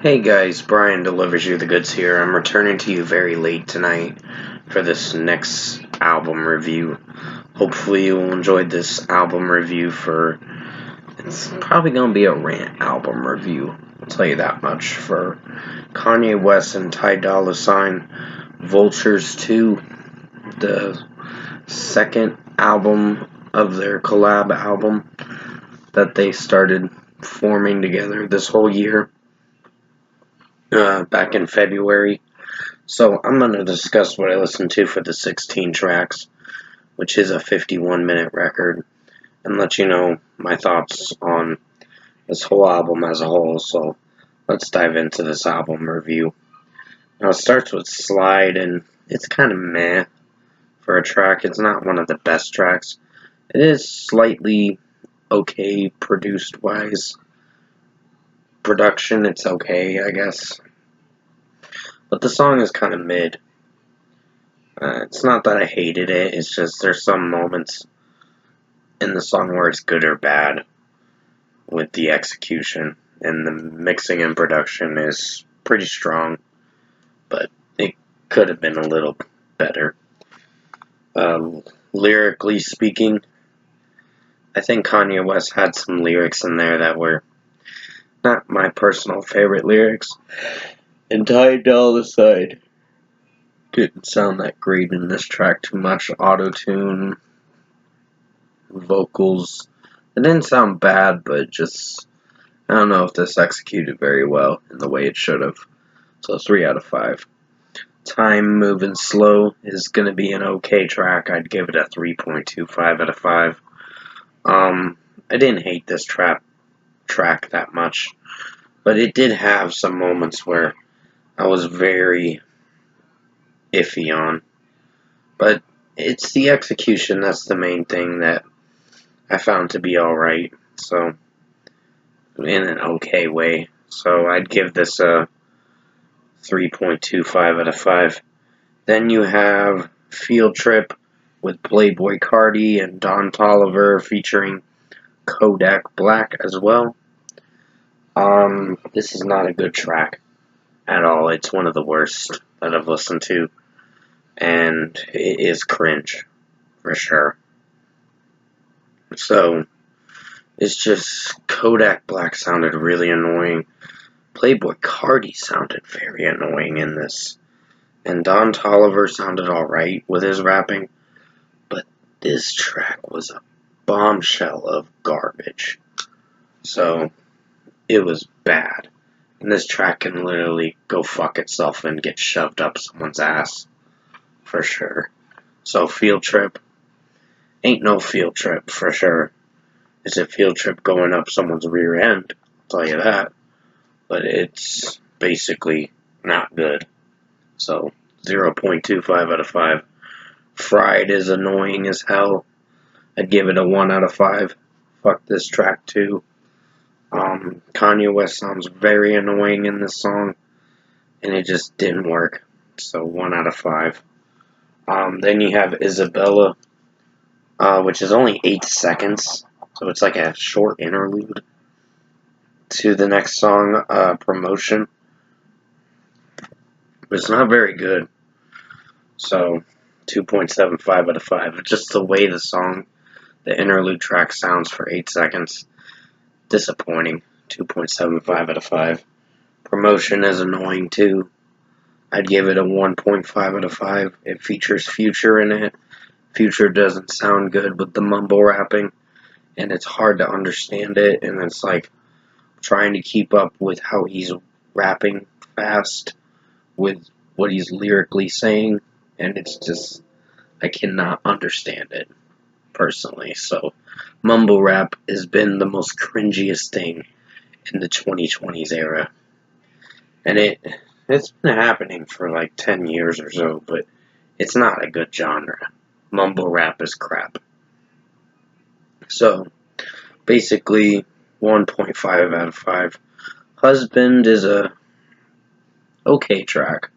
Hey guys, Brian delivers you the goods here. I'm returning to you very late tonight for this next album review. Hopefully you will enjoy this album review it's probably going to be a rant album review. I'll tell you that much. For Kanye West and Dolla Sign, Vultures 2, the second album of their collab album that they started forming together this whole year. Back in February. So I'm going to discuss what I listened to for the 16 tracks, which is a 51-minute record, and let you know my thoughts on this whole album as a whole. So let's dive into this album review. Now it starts with Slide, and it's kind of meh for a track. It's not one of the best tracks. It is slightly okay produced wise. Production, it's okay, I guess. But the song is kind of mid. It's not that I hated it, it's just there's some moments in the song where it's good or bad with the execution, and the mixing and production is pretty strong, but it could have been a little better. Lyrically speaking, I think Kanye West had some lyrics in there that were not my personal favorite lyrics, and Dolla Sign didn't sound that great in this track. Too much auto-tune, vocals. It didn't sound bad, but just, I don't know if this executed very well in the way it should have. So 3 out of 5. Time Moving Slow is going to be an okay track. I'd give it a 3.25 out of 5. I didn't hate this track that much, but it did have some moments where I was very iffy on. But it's the execution that's the main thing that I found to be alright. So, in an okay way. So I'd give this a 3.25 out of 5. Then you have Field Trip with Playboi Carti and Don Toliver featuring Kodak Black as well. This is not a good track at all. It's one of the worst that I've listened to, and it is cringe for sure. So it's just Kodak Black sounded really annoying. Playboi Carti sounded very annoying in this. And Don Toliver sounded alright with his rapping. But this track was a bombshell of garbage. So it was bad. And this track can literally go fuck itself and get shoved up someone's ass. For sure. So Field Trip ain't no field trip for sure. It's a field trip going up someone's rear end, I'll tell you that. But it's basically not good. So 0.25 out of 5. Fried is annoying as hell. I'd give it a 1 out of 5. Fuck this track too. Kanye West sounds very annoying in this song, and it just didn't work. So 1 out of 5. Then you have Isabella, which is only 8 seconds. So it's like a short interlude to the next song, Promotion. But it's not very good. So 2.75 out of 5. It's just the way the song, the interlude track sounds for 8 seconds. Disappointing. 2.75 out of 5. Promotion is annoying too. I'd give it a 1.5 out of 5. It features Future in it. Future doesn't sound good with the mumble rapping, and it's hard to understand it, and it's like trying to keep up with how he's rapping fast with what he's lyrically saying, and it's just, I cannot understand it personally. So mumble rap has been the most cringiest thing in the 2020s era, and it's been happening for like 10 years or so, but it's not a good genre. Mumble rap is crap. So basically 1.5 out of 5. Husband is a okay track.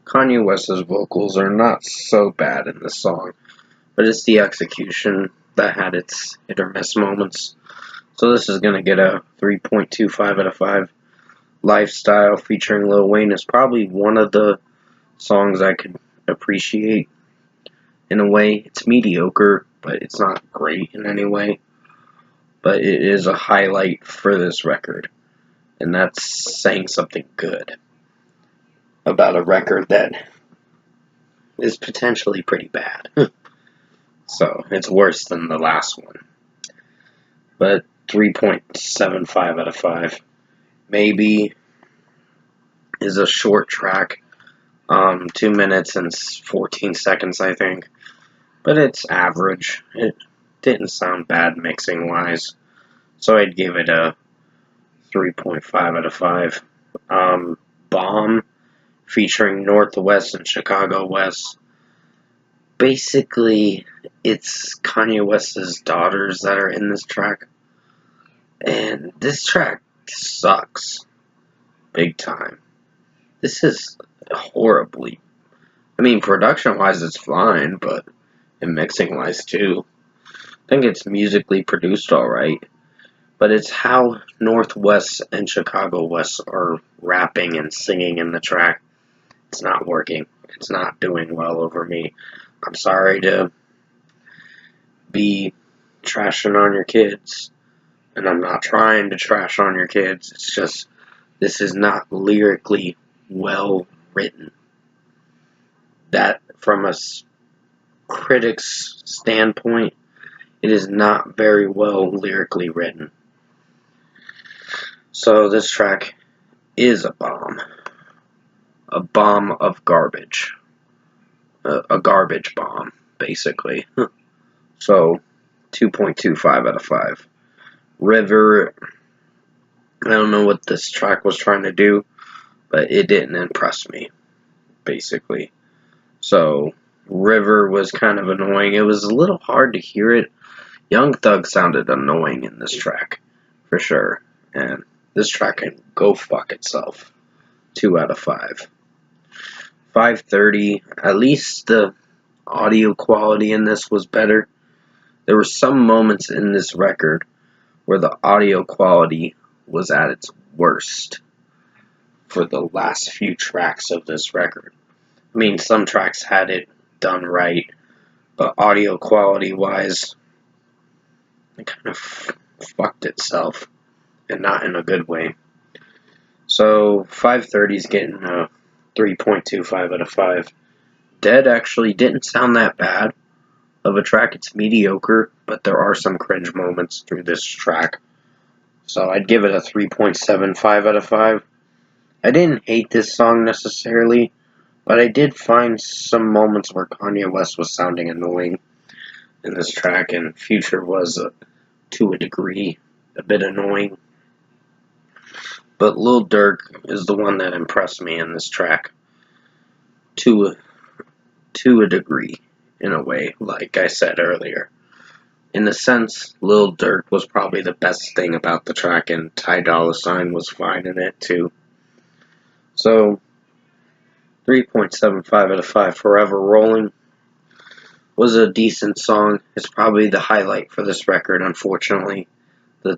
Kanye West's vocals are not so bad in this song, but it's the execution that had its hit or miss moments. So this is going to get a 3.25 out of 5. Lifestyle featuring Lil Wayne is probably one of the songs I could appreciate in a way. It's mediocre, but it's not great in any way. But it is a highlight for this record, and that's saying something good about a record that is potentially pretty bad. So it's worse than the last one. But 3.75 out of 5. Maybe is a short track. 2 minutes and 14 seconds, I think. But it's average. It didn't sound bad mixing wise. So I'd give it a 3.5 out of 5. Bomb, featuring Northwest and Chicago West. Basically, it's Kanye West's daughters that are in this track. And this track sucks. Big time. This is horribly. I mean, production-wise, it's fine, but and mixing-wise, too. I think it's musically produced alright. But it's how Northwest and Chicago West are rapping and singing in the track. It's not working. It's not doing well over me. I'm sorry to be trashing on your kids. And I'm not trying to trash on your kids. It's just, this is not lyrically well written. That, from a critic's standpoint, it is not very well lyrically written. So this track is a bomb. A bomb of garbage. A garbage bomb, basically. So, 2.25 out of 5. River, I don't know what this track was trying to do, but it didn't impress me, basically. So, River was kind of annoying. It was a little hard to hear it. Young Thug sounded annoying in this track, for sure. And this track can go fuck itself. 2 out of 5. 5:30, at least the audio quality in this was better. There were some moments in this record where the audio quality was at its worst for the last few tracks of this record. I mean, some tracks had it done right, but audio quality wise, it kind of fucked itself, and not in a good way. So 5:30 is getting a 3.25 out of 5. Dead actually didn't sound that bad of a track. It's mediocre, but there are some cringe moments through this track. So I'd give it a 3.75 out of 5. I didn't hate this song necessarily, but I did find some moments where Kanye West was sounding annoying in this track, and Future was, to a degree, a bit annoying. But Lil Durk is the one that impressed me in this track, to a degree, in a way, like I said earlier. In a sense, Lil Durk was probably the best thing about the track, and Ty Dolla $ign was fine in it too. So, 3.75 out of 5. Forever Rolling was a decent song. It's probably the highlight for this record, unfortunately. The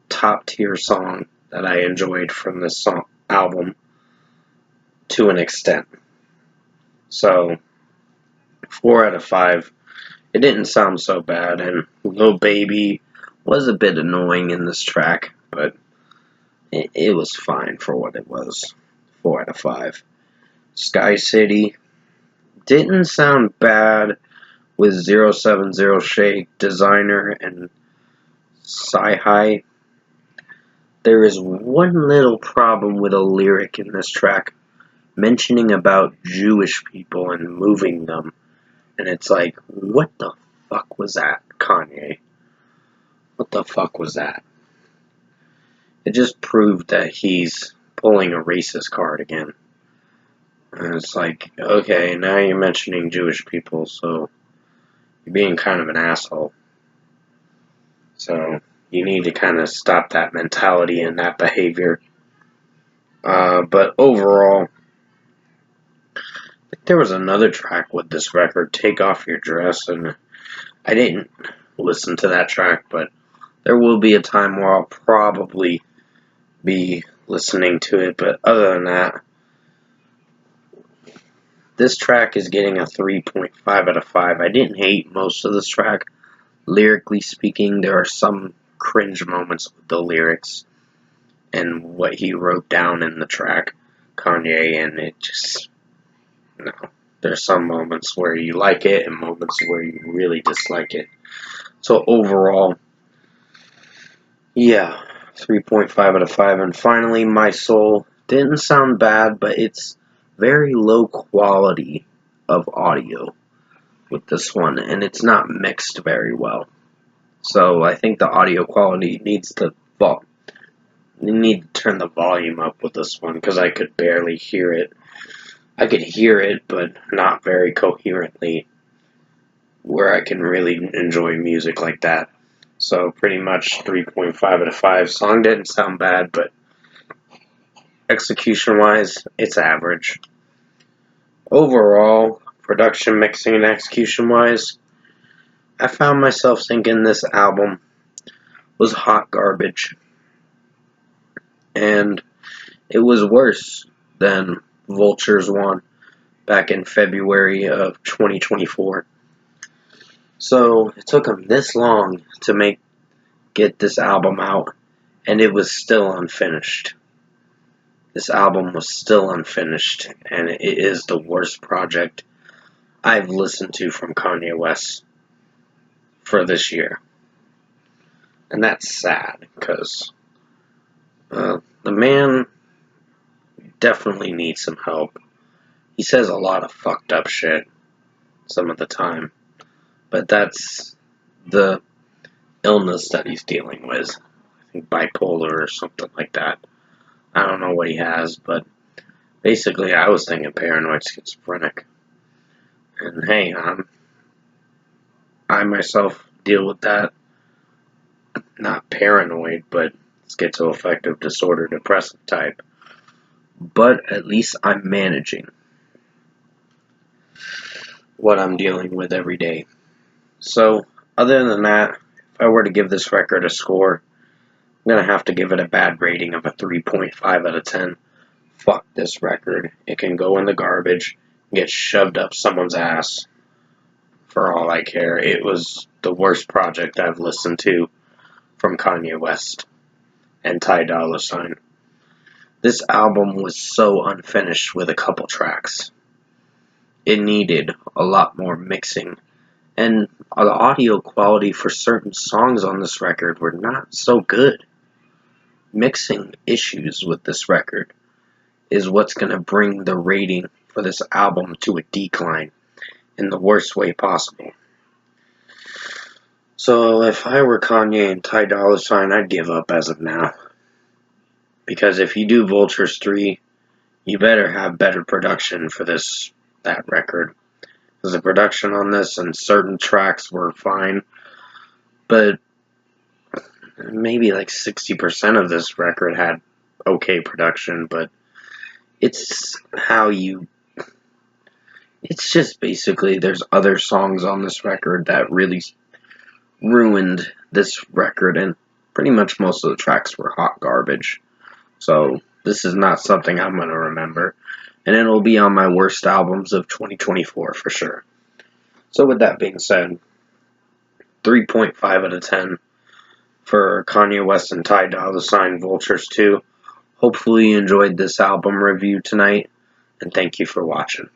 top tier song that I enjoyed from this album, to an extent. So, 4 out of 5. It didn't sound so bad, and Lil Baby was a bit annoying in this track, but it was fine for what it was. 4 out of 5. Sky City didn't sound bad with 070 Shake, Designer, and Sci-Hi. There is one little problem with a lyric in this track, mentioning about Jewish people and moving them. And it's like, what the fuck was that, Kanye? What the fuck was that? It just proved that he's pulling a racist card again. And it's like, okay, now you're mentioning Jewish people, so you're being kind of an asshole. So you need to kind of stop that mentality and that behavior. But overall, there was another track with this record, Take Off Your Dress, and I didn't listen to that track, but there will be a time where I'll probably be listening to it, but other than that, this track is getting a 3.5 out of 5. I didn't hate most of this track. Lyrically speaking, there are some cringe moments with the lyrics and what he wrote down in the track, Kanye, and it just, no. There's some moments where you like it and moments where you really dislike it. So overall, yeah, 3.5 out of 5. And finally, My Soul didn't sound bad, but it's very low quality of audio with this one, and it's not mixed very well. So I think the audio quality needs to fall. You need to turn the volume up with this one because I could barely hear it. I could hear it, but not very coherently, where I can really enjoy music like that. So pretty much 3.5 out of 5. Song didn't sound bad, but execution-wise, it's average. Overall, production, mixing, and execution-wise, I found myself thinking this album was hot garbage. And it was worse than Vultures one back in February of 2024. So it took them this long to get this album out, and it was still unfinished. This album was still unfinished, and it is the worst project I've listened to from Kanye West for this year. And that's sad, because the man definitely needs some help. He says a lot of fucked up shit some of the time, but that's the illness that he's dealing with. I think bipolar or something like that. I don't know what he has, but basically I was thinking paranoid schizophrenic. And hey, I myself deal with that. Not paranoid, but schizoaffective disorder, depressive type. But at least I'm managing what I'm dealing with every day. So, other than that, if I were to give this record a score, I'm going to have to give it a bad rating of a 3.5 out of 10. Fuck this record. It can go in the garbage, get shoved up someone's ass. For all I care, it was the worst project I've listened to from Kanye West and Dolla. This album was so unfinished with a couple tracks. It needed a lot more mixing, and the audio quality for certain songs on this record were not so good. Mixing issues with this record is what's going to bring the rating for this album to a decline in the worst way possible. So if I were Kanye and Dolla, I'd give up as of now. Because if you do Vultures 3, you better have better production for that record. Because the production on this and certain tracks were fine, but maybe like 60% of this record had okay production, but it's just basically there's other songs on this record that really ruined this record, and pretty much most of the tracks were hot garbage. So this is not something I'm going to remember, and it'll be on my worst albums of 2024 for sure. So with that being said, 3.5 out of 10 for Kanye West and Dolla Vultures 2. Hopefully you enjoyed this album review tonight, and thank you for watching.